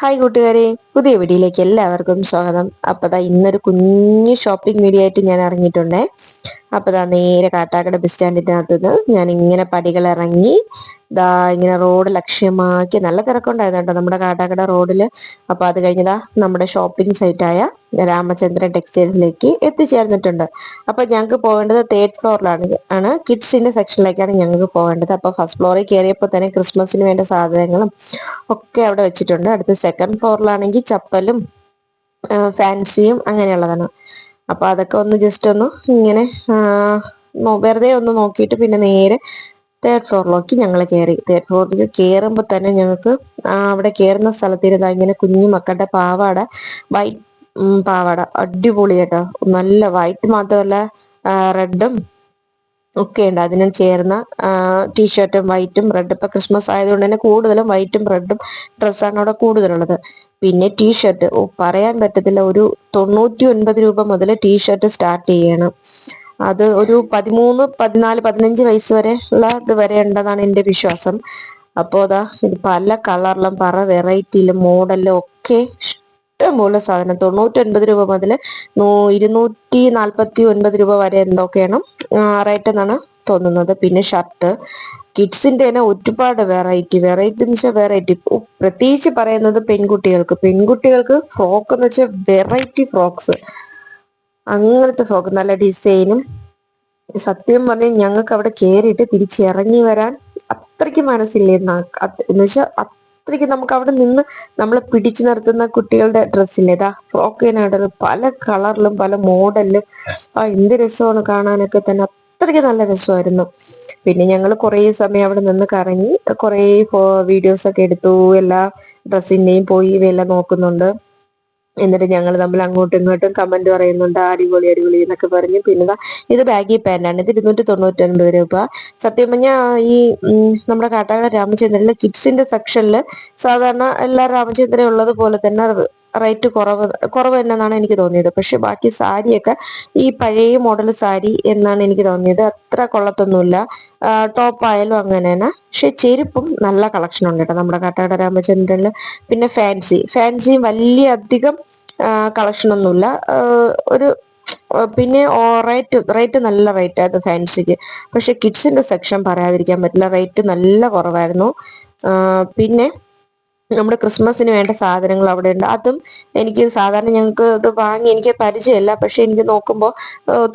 Hi കൂട്ടുകാരെ, പുതിയ വീഡിയോയിലേക്ക് എല്ലാവർക്കും സ്വാഗതം. ഇന്നൊരു കുഞ്ഞു ഷോപ്പിംഗ് വീഡിയോ ആയിട്ട് ഞാൻ ഇറങ്ങിയിട്ടുണ്ടേ. നേരെ കാട്ടാക്കട ബസ് സ്റ്റാൻഡിന്റെ അകത്തുനിന്ന് ഞാൻ ഇങ്ങനെ പടികൾ ഇറങ്ങി ഇങ്ങനെ റോഡ് ലക്ഷ്യമാക്കി നല്ല തിരക്കുണ്ടായിരുന്നു കേട്ടോ നമ്മുടെ കാട്ടാക്കട റോഡില്. അത് കഴിഞ്ഞതാ നമ്മുടെ ഷോപ്പിംഗ് സൈറ്റായ രാമചന്ദ്രൻ ടെക്സ്റ്റൈൽസിലേക്ക് എത്തിച്ചേർന്നിട്ടുണ്ട്. ഞങ്ങൾക്ക് പോകേണ്ടത് തേർഡ് ഫ്ലോറിലാണ് കിഡ്സിന്റെ സെക്ഷനിലേക്കാണ് ഞങ്ങൾക്ക് പോകേണ്ടത്. ഫസ്റ്റ് ഫ്ലോറിൽ കയറിയപ്പോൾ തന്നെ ക്രിസ്മസിന് വേണ്ട സാധനങ്ങളും ഒക്കെ അവിടെ വെച്ചിട്ടുണ്ട്. അടുത്ത സെക്കൻഡ് ഫ്ലോറിലാണെങ്കിൽ ചപ്പലും ഫാൻസിയും അങ്ങനെയുള്ളതാണ്. അതൊക്കെ ഒന്ന് ജസ്റ്റ് ഒന്ന് ഇങ്ങനെ വെറുതെ ഒന്ന് നോക്കിയിട്ട് പിന്നെ നേരെ തേർഡ് ഫ്ലോറിലേക്ക് ഞങ്ങൾ കയറി. തേർഡ് ഫ്ലോറിലേക്ക് കയറുമ്പോൾ തന്നെ ഞങ്ങൾക്ക് അവിടെ കയറുന്ന സ്ഥലത്തിരുന്ന് ഇങ്ങനെ കുഞ്ഞു മക്കളുടെ പാവാട, വൈറ്റ് പാവാട അടിപൊളി കേട്ടോ. നല്ല വൈറ്റ് മാത്രമല്ല റെഡും ഒക്കെ ഉണ്ട്. അതിന് ചേർന്ന ടീഷർട്ടും വൈറ്റും റെഡും. ക്രിസ്മസ് ആയതുകൊണ്ട് തന്നെ കൂടുതലും വൈറ്റും റെഡും ഡ്രസ്സാണ് അവിടെ കൂടുതലുള്ളത്. പിന്നെ ടീഷർട്ട് പറയാൻ പറ്റത്തില്ല, ഒരു 99 രൂപ മുതൽ ടീഷർട്ട് സ്റ്റാർട്ട് ചെയ്യണം. അത് ഒരു 13, 14, 15 വയസ്സ് വരെ ഉള്ള ഇത് വരെ ഉണ്ടെന്നാണ് എൻ്റെ വിശ്വാസം. ഇത് പല കളറിലും പല വെറൈറ്റിയിലും മോഡലിലും ഒക്കെ ഇഷ്ടംപോലെ സാധനം. 99 രൂപ മുതൽ 249 രൂപ വരെ എന്തൊക്കെയാണ് റേറ്റ് എന്നാണ് തോന്നുന്നത്. പിന്നെ ഷർട്ട്, കിഡ്സിന്റെ തന്നെ ഒരുപാട് വെറൈറ്റി എന്ന് വെച്ചാൽ വെറൈറ്റി. പ്രത്യേകിച്ച് പറയുന്നത് പെൺകുട്ടികൾക്ക് ഫ്രോക്ക് എന്ന് വെച്ചാൽ വെറൈറ്റി ഫ്രോക്സ്, അങ്ങനത്തെ ഫ്രോക്ക് നല്ല ഡിസൈനും. സത്യം പറഞ്ഞാൽ ഞങ്ങൾക്ക് അവിടെ കയറിയിട്ട് തിരിച്ചിറങ്ങി വരാൻ അത്രയ്ക്ക് മനസ്സില്ലായിരുന്നു. എന്ന് വെച്ചാൽ അത്രയ്ക്ക് നമുക്ക് അവിടെ നിന്ന് നമ്മളെ പിടിച്ചു നിർത്തുന്ന കുട്ടികളുടെ ഡ്രസ്സില്ലേ, ഫ്രോക്കിനായിട്ട് പല കളറിലും പല മോഡലിലും. എന്ത് രസമാണ് കാണാനൊക്കെ തന്നെ, അത്രയ്ക്ക് നല്ല രസമായിരുന്നു. പിന്നെ ഞങ്ങൾ കുറേ സമയം അവിടെ നിന്ന് കറങ്ങി കുറേ വീഡിയോസ് ഒക്കെ എടുത്തു. എല്ലാ ഡ്രസ്സിന്റെയും പോയി ഇവയെല്ലാം നോക്കുന്നുണ്ട്. എന്നിട്ട് ഞങ്ങൾ തമ്മിൽ അങ്ങോട്ടും ഇങ്ങോട്ടും കമന്റ് പറയുന്നുണ്ട്, അടിപൊളി എന്നൊക്കെ പറഞ്ഞു. പിന്നെ ഇത് ബാഗി പാന്റാണ്. ഇത് 299 രൂപ. സത്യം പറഞ്ഞാൽ ഈ നമ്മുടെ കാട്ടാക്കട രാമചന്ദ്രനിലെ കിഡ്സിന്റെ സെക്ഷനിൽ സാധാരണ എല്ലാ രാമചന്ദ്രൻ ഉള്ളത് പോലെ തന്നെ റേറ്റ് കുറവ് തന്നെന്നാണ് എനിക്ക് തോന്നിയത്. പക്ഷെ ബാക്കി സാരിയൊക്കെ ഈ പഴയ മോഡൽ സാരി എന്നാണ് എനിക്ക് തോന്നിയത്. അത്ര കൊള്ളത്തൊന്നുമില്ല. ടോപ്പ് ആയാലും അങ്ങനെ തന്നെ. പക്ഷെ ചെരുപ്പും നല്ല കളക്ഷൻ ഉണ്ട് കേട്ടോ നമ്മുടെ കാട്ടാക്കട രാമചന്ദ്രനിൽ. പിന്നെ ഫാൻസിയും വലിയ അധികം കളക്ഷൻ ഒന്നുമില്ല. ഒരു പിന്നെ റേറ്റ് നല്ല റേറ്റ് ആയിരുന്നു ഫാൻസിക്ക്. പക്ഷെ കിഡ്സിന്റെ സെക്ഷൻ പറയാതിരിക്കാൻ പറ്റില്ല, റേറ്റ് നല്ല കുറവായിരുന്നു. പിന്നെ നമ്മുടെ ക്രിസ്മസിന് വേണ്ട സാധനങ്ങൾ അവിടെ ഉണ്ട്. അതും എനിക്ക് സാധാരണ ഞങ്ങൾക്ക് ഇത് വാങ്ങി എനിക്ക് പരിചയമില്ല. പക്ഷെ എനിക്ക് നോക്കുമ്പോൾ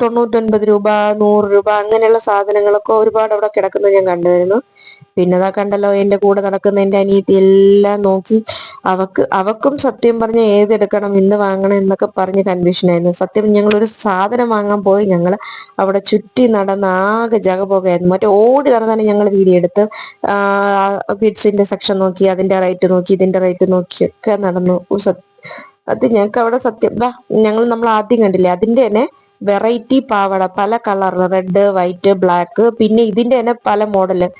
99 രൂപ, 100 രൂപ അങ്ങനെയുള്ള സാധനങ്ങളൊക്കെ ഒരുപാട് അവിടെ കിടക്കുന്നത് ഞാൻ കണ്ടുവരുന്നു. പിന്നെ കണ്ടല്ലോ, എൻ്റെ കൂടെ നടക്കുന്ന എൻ്റെ അനിയത്തി എല്ലാം നോക്കി. അവക്കും സത്യം പറഞ്ഞ ഏതെടുക്കണം, ഇന്ന് വാങ്ങണം എന്നൊക്കെ പറഞ്ഞ് കൺഫ്യൂഷനായിരുന്നു. സത്യം ഞങ്ങളൊരു സാധനം വാങ്ങാൻ പോയി ഞങ്ങൾ അവിടെ ചുറ്റി നടന്ന് ആകെ ജഗപോകയായിരുന്നു. ഓടി നടന്നാണ് ഞങ്ങൾ വീഡിയോ എടുത്ത് കിഡ്സിന്റെ സെക്ഷൻ നോക്കി, അതിന്റെ റേറ്റ് നോക്കി, ഇതിന്റെ റേറ്റ് നോക്കിയൊക്കെ നടന്നു. അത് ഞങ്ങൾക്ക് അവിടെ നമ്മൾ ആദ്യം കണ്ടില്ലേ, അതിന്റെ തന്നെ വെറൈറ്റി പാവാട, പല കളർ, റെഡ്, വൈറ്റ്, ബ്ലാക്ക്. പിന്നെ ഇതിന്റെ തന്നെ പല മോഡല്.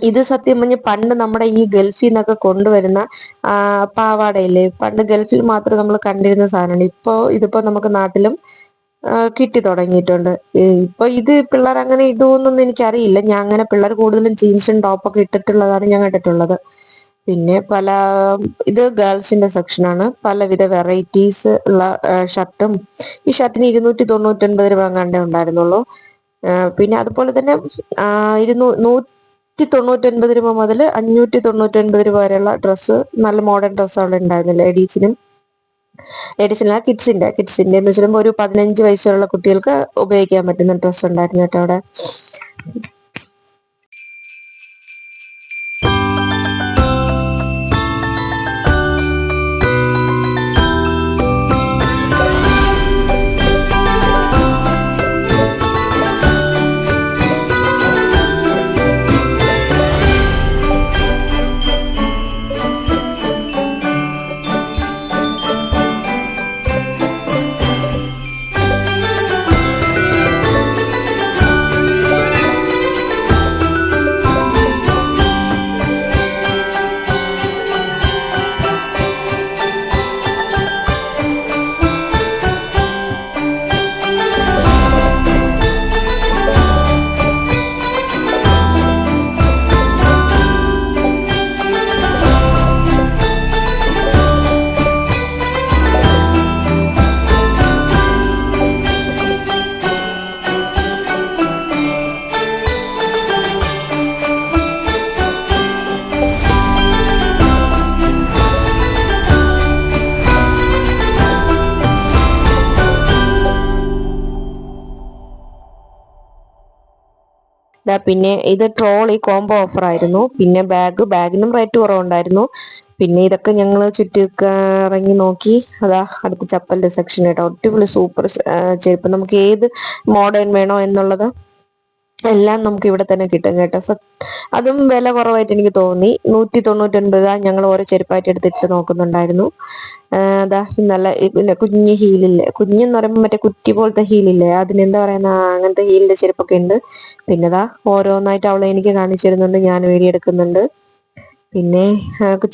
ഇത് സത്യം പറഞ്ഞ പണ്ട് നമ്മുടെ ഈ ഗൾഫിൽ നിന്നൊക്കെ കൊണ്ടുവരുന്ന പാവാടയില്ലേ, പണ്ട് ഗൾഫിൽ മാത്രം നമ്മൾ കണ്ടിരുന്ന സാധനമാണ്. ഇതിപ്പോ നമുക്ക് നാട്ടിലും കിട്ടി തുടങ്ങിയിട്ടുണ്ട്. ഇത് പിള്ളേർ അങ്ങനെ ഇടുമെന്നൊന്നും എനിക്കറിയില്ല. ഞാൻ അങ്ങനെ പിള്ളേർ കൂടുതലും ജീൻസും ടോപ്പൊക്കെ ഇട്ടിട്ടുള്ളതാണ് ഞാൻ കണ്ടിട്ടുള്ളത്. പിന്നെ ഇത് ഗേൾസിന്റെ സെക്ഷനാണ്. പലവിധ വെറൈറ്റീസ് ഉള്ള ഷർട്ടും. ഈ ഷർട്ടിന് 299 രൂപ കണ്ടേ ഉണ്ടായിരുന്നുള്ളൂ. പിന്നെ അതുപോലെ തന്നെ 199 രൂപ മുതൽ 599 രൂപ വരെയുള്ള ഡ്രസ്സ്, നല്ല മോഡേൺ ഡ്രസ്സ് അവിടെ ഉണ്ടായിരുന്നു. ലേഡീസിനല്ല, കിഡ്സിന്റെ എന്ന് വെച്ചിട്ടുമ്പോൾ ഒരു 15 വയസ്സുള്ള കുട്ടികൾക്ക് ഉപയോഗിക്കാൻ പറ്റുന്ന ഡ്രസ്സ് ഉണ്ടായിരുന്നു കേട്ടോ അവിടെ. പിന്നെ ഇത് ട്രോളി കോംബോ ഓഫർ ആയിരുന്നു. പിന്നെ ബാഗിനും റേറ്റ് കുറവുണ്ടായിരുന്നു. പിന്നെ ഇതൊക്കെ ഞങ്ങൾ ചുറ്റി ഇറങ്ങി നോക്കി. അതാ അടുത്ത ചപ്പലിന്റെ സെക്ഷൻ കേട്ടോ, അടിപൊളി സൂപ്പർ ചെരുപ്പ്. നമുക്ക് ഏത് മോഡേൺ വേണോ എന്നുള്ളത് എല്ലാം നമുക്ക് ഇവിടെ തന്നെ കിട്ടും കേട്ടോ. അതും വില കുറവായിട്ട് എനിക്ക് തോന്നി. 199 ഞങ്ങൾ ഓരോ ചെരുപ്പായിട്ട് എടുത്തിട്ട് നോക്കുന്നുണ്ടായിരുന്നു. അതാ നല്ല കുഞ്ഞ് ഹീലില്ലേ, കുഞ്ഞെന്ന് പറയുമ്പോൾ മറ്റേ കുറ്റി പോലത്തെ ഹീലില്ലേ, അതിനെന്താ പറയുന്ന, അങ്ങനത്തെ ഹീലിന്റെ ചെരുപ്പൊക്കെ ഉണ്ട്. പിന്നെതാ ഓരോന്നായിട്ട് അവളെ എനിക്ക് കാണിച്ചു തരുന്നുണ്ട്, ഞാൻ വീഡിയോ എടുക്കുന്നുണ്ട്. പിന്നെ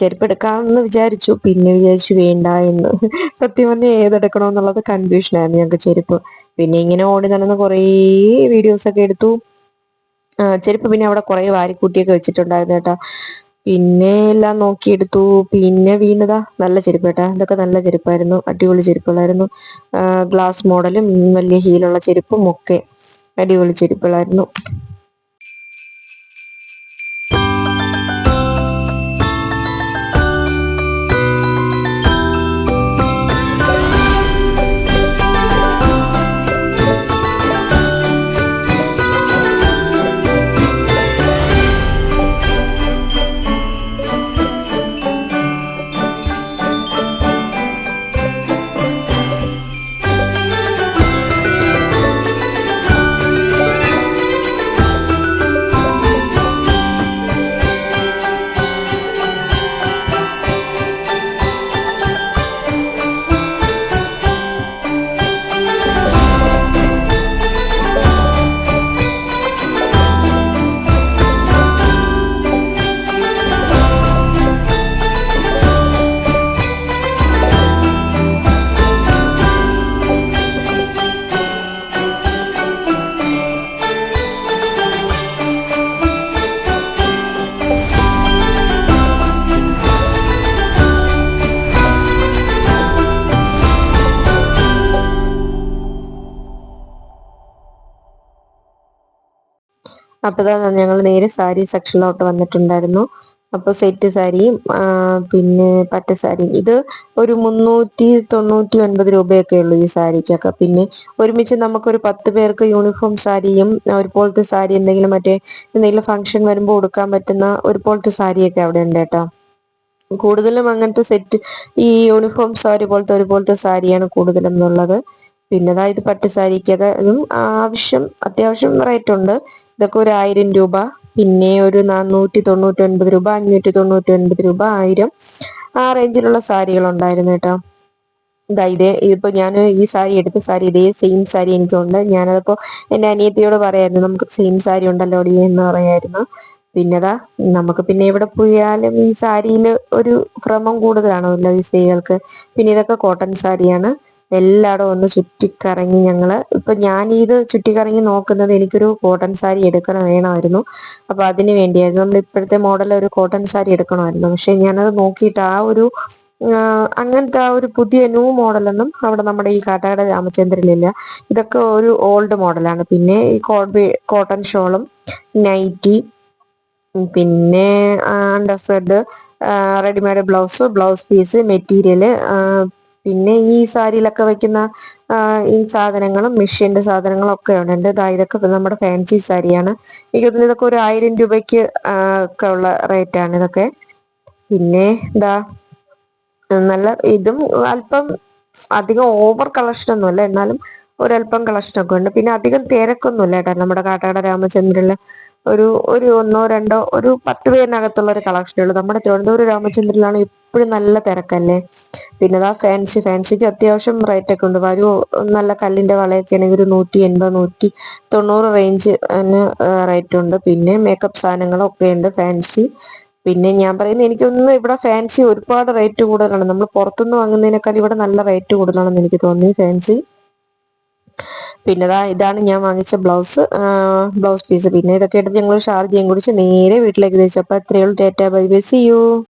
ചെരുപ്പ് എടുക്കാമെന്ന് വിചാരിച്ചു, പിന്നെ വിചാരിച്ചു വേണ്ട എന്ന്. സത്യം പറഞ്ഞാൽ ഏതെടുക്കണമെന്നുള്ളത് കൺഫ്യൂഷനായിരുന്നു ഞങ്ങൾക്ക് ചെരുപ്പ്. പിന്നെ ഇങ്ങനെ ഓടി നടന്ന് കുറേ വീഡിയോസ് ഒക്കെ എടുത്തു. ചെരുപ്പ് പിന്നെ അവിടെ കുറെ വാരിക്കൂട്ടിയൊക്കെ വെച്ചിട്ടുണ്ടായിരുന്നു കേട്ടോ. പിന്നെ എല്ലാം നോക്കിയെടുത്തു. പിന്നെ വീണതാ നല്ല ചെരുപ്പ് കേട്ടാ, ഇതൊക്കെ നല്ല ചെരുപ്പായിരുന്നു, അടിപൊളി ചെരുപ്പുകളായിരുന്നു. ഗ്ലാസ് മോഡലും വലിയ ഹീലുള്ള ചെരുപ്പും ഒക്കെ അടിപൊളി ചെരുപ്പുകളായിരുന്നു. അപ്പോൾ ഞങ്ങൾ നേരെ സാരി സെക്ഷനിലോട്ട് വന്നിട്ടുണ്ടായിരുന്നു. അപ്പോൾ സെറ്റ് സാരിയും പിന്നെ പട്ട് സാരിയും, ഇത് ഒരു 399 രൂപയൊക്കെ ഉള്ളൂ ഈ സാരിക്കൊക്കെ. പിന്നെ ഒരുമിച്ച് നമുക്കൊരു 10 പേർക്ക് യൂണിഫോം സാരിയും ഒരുപോലത്തെ സാരി, എന്തെങ്കിലും ഫംഗ്ഷൻ വരുമ്പോൾ ഉടുക്കാൻ പറ്റുന്ന ഒരുപോലത്തെ സാരിയൊക്കെ അവിടെ ഉണ്ട് കേട്ടോ. കൂടുതലും അങ്ങനത്തെ സെറ്റ്, ഈ യൂണിഫോം സാരി പോലത്തെ ഒരുപോലത്തെ സാരിയാണ് കൂടുതലും എന്നുള്ളത്. പിന്നെ ഇത് പട്ട് സാരിക്കൊക്കെ അത്യാവശ്യം റേറ്റ് ഉണ്ട്. ഇതൊക്കെ ഒരു 1000 രൂപ, പിന്നെ ഒരു 499 രൂപ, 599 രൂപ, 1000, ആ റേഞ്ചിലുള്ള സാരികൾ ഉണ്ടായിരുന്നു കേട്ടോ. ഇതിപ്പോ ഞാൻ ഈ സാരി എടുത്ത സാരി, ഇതേ സെയിം സാരി എനിക്കുണ്ട്. ഞാനതിപ്പോ എന്റെ അനിയത്തിയോട് പറയായിരുന്നു, നമുക്ക് സെയിം സാരി ഉണ്ടല്ലോ എന്ന് പറയായിരുന്നു. പിന്നെതാ നമുക്ക് പിന്നെ എവിടെ പോയാലും ഈ സാരിയിൽ ഒരു ഭ്രമം കൂടുതലാണല്ലോ ഈ സ്ത്രീകൾക്ക്. പിന്നെ ഇതൊക്കെ കോട്ടൺ സാരിയാണ്. എല്ലായിടും ഒന്ന് ചുറ്റിക്കറങ്ങി ഇപ്പൊ ഞാൻ ഇത് ചുറ്റിക്കറങ്ങി നോക്കുന്നത്, എനിക്കൊരു കോട്ടൺ സാരി വേണമായിരുന്നു. അപ്പൊ അതിന് വേണ്ടിയായിരുന്നു, നമ്മൾ ഇപ്പോഴത്തെ മോഡൽ ഒരു കോട്ടൺ സാരി എടുക്കണമായിരുന്നു. പക്ഷെ ഞാനത് നോക്കിയിട്ട് അങ്ങനത്തെ ഒരു പുതിയ ന്യൂ മോഡലൊന്നും അവിടെ നമ്മുടെ ഈ കാട്ടാക്കട രാമചന്ദ്രനിലില്ല. ഇതൊക്കെ ഒരു ഓൾഡ് മോഡലാണ്. പിന്നെ ഈ കോട്ടൺ ഷോളും നൈറ്റി, പിന്നെ underskirt, readymade blouse piece, material, പിന്നെ ഈ സാരിയിലൊക്കെ വെക്കുന്ന ഈ സാധനങ്ങളും മെഷീന്റെ സാധനങ്ങളും ഒക്കെ ഉണ്ട്. ഇതൊക്കെ നമ്മുടെ ഫാൻസി സാരിയാണ്. എനിക്ക് തോന്നുന്നു ഇതൊക്കെ ഒരു 1000 രൂപയ്ക്ക് ഒക്കെ ഉള്ള റേറ്റ് ആണ് ഇതൊക്കെ. പിന്നെ ഇതും അല്പം അധികം ഓവർ കളക്ഷൻ ഒന്നുമല്ല, എന്നാലും ഒരല്പം കളക്ഷൻ ഒക്കെ ഉണ്ട്. പിന്നെ അധികം തിരക്കൊന്നുമില്ല കേട്ടോ നമ്മുടെ കാട്ടാക്കട രാമചന്ദ്രനില്. ഒരു ഒന്നോ രണ്ടോ ഒരു 10 പേരിനകത്തുള്ള ഒരു കളക്ഷനേ ഉള്ളൂ. നമ്മുടെ തിരുവനന്തപുരം രാമചന്ദ്രനിലാണ് എപ്പോഴും നല്ല തിരക്കല്ലേ. പിന്നെ ഫാൻസിക്ക് അത്യാവശ്യം റേറ്റ് ഒക്കെ ഉണ്ട്. നല്ല കല്ലിന്റെ വളയൊക്കെ ആണെങ്കിൽ ഒരു 180 190 റേഞ്ച് റേറ്റ് ഉണ്ട്. പിന്നെ മേക്കപ്പ് സാധനങ്ങളൊക്കെ ഉണ്ട് ഫാൻസി. പിന്നെ ഞാൻ പറയുന്നത്, എനിക്കൊന്നും ഇവിടെ ഫാൻസി ഒരുപാട് റേറ്റ് കൂടുതലാണ്. നമ്മൾ പുറത്തുനിന്ന് വാങ്ങുന്നതിനേക്കാൾ ഇവിടെ നല്ല റേറ്റ് കൂടുതലാണെന്ന് എനിക്ക് തോന്നി ഫാൻസി. പിന്നെ ഇതാണ് ഞാൻ വാങ്ങിച്ച ബ്ലൗസ് പീസ്. പിന്നെ ഇതൊക്കെ എടുത്ത് ഞങ്ങൾ ഷാർജയും കുടിച്ച് നേരെ വീട്ടിലേക്ക് തിരിച്ചു. അപ്പൊ അത്രയുള്ളൂ. Tata bye bye, see U.